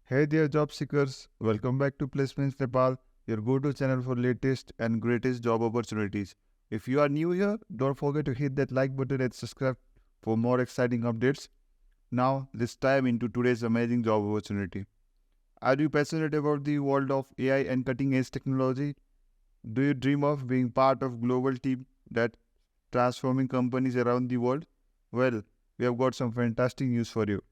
Hey there, job seekers. Welcome back to Placements Nepal, your go-to channel for latest and greatest job opportunities. If you are new here, don't forget to hit that like button and subscribe for more exciting updates. Now, let's dive into today's amazing job opportunity. Are you passionate about the world of AI and cutting-edge technology? Do you dream of being part of global team that transforming companies around the world? Well, we have got some fantastic news for you.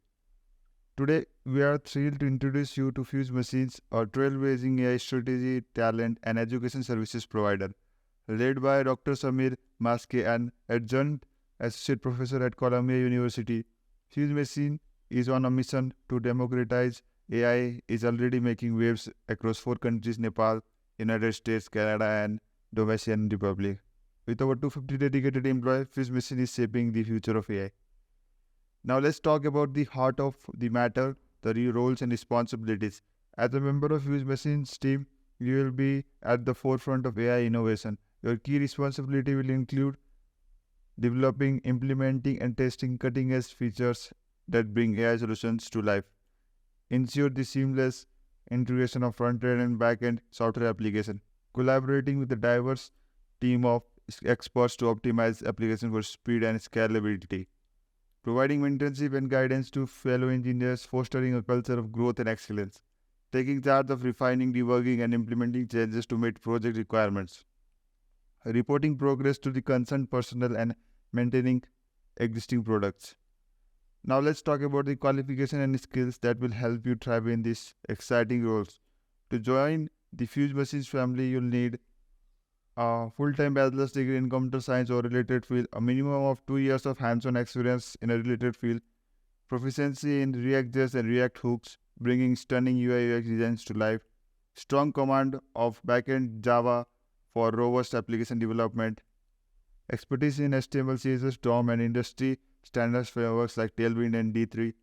Today, we are thrilled to introduce you to Fuse Machines, a trailblazing AI strategy, talent, and education services provider. Led by Dr. Samir Maske, an adjunct associate professor at Columbia University, Fuse Machine is on a mission to democratize AI, is already making waves across four countries: Nepal, United States, Canada, and Dominican Republic. With over 250 dedicated employees, Fuse Machine is shaping the future of AI. Now let's talk about the heart of the matter, the roles and responsibilities. As a member of Use Machines team, you will be at the forefront of AI innovation. Your key responsibility will include developing, implementing, and testing cutting-edge features that bring AI solutions to life. Ensure the seamless integration of front-end and back-end software application. Collaborating with a diverse team of experts to optimize application for speed and scalability, providing mentorship and guidance to fellow engineers, fostering a culture of growth and excellence, taking charge of refining, debugging, and implementing changes to meet project requirements, reporting progress to the concerned personnel, and maintaining existing products. Now let's talk about the qualification and skills that will help you thrive in these exciting roles. To join the Fuse Machines family, you'll need a full-time bachelor's degree in computer science or related field, a minimum of 2 years of hands-on experience in a related field, proficiency in React.js and React hooks, bringing stunning UI/UX designs to life, strong command of backend Java for robust application development, expertise in HTML, CSS, DOM, and industry standards frameworks like Tailwind and D3,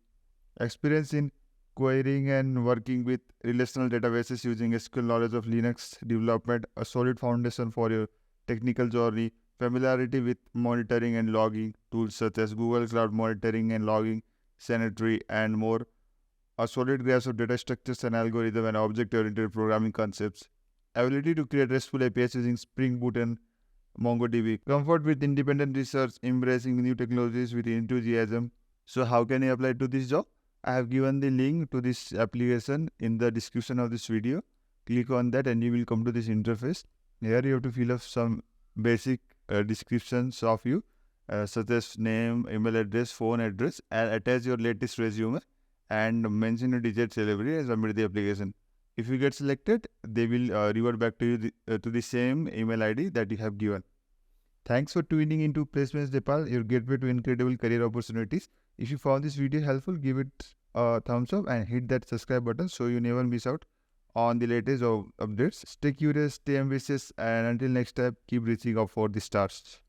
experience in querying and working with relational databases using SQL, knowledge of Linux development, a solid foundation for your technical journey, familiarity with monitoring and logging tools such as Google Cloud Monitoring and Logging, Sanitary, and more, a solid grasp of data structures and algorithm and object-oriented programming concepts, ability to create RESTful APIs using Spring Boot and MongoDB, comfort with independent research, embracing new technologies with enthusiasm. So how can you apply to this job? I have given the link to this application in the description of this video. Click on that and you will come to this interface. Here you have to fill up some basic descriptions of you, such as name, email address, phone address, and attach your latest resume and mention your digit salary and submit the application. If you get selected, they will revert back to you to the same email ID that you have given. Thanks for tuning into Placements Nepal, your gateway to incredible career opportunities. If you found this video helpful, give it a thumbs up and hit that subscribe button so you never miss out on the latest updates. Stay curious, stay ambitious, and until next time, keep reaching out for the stars.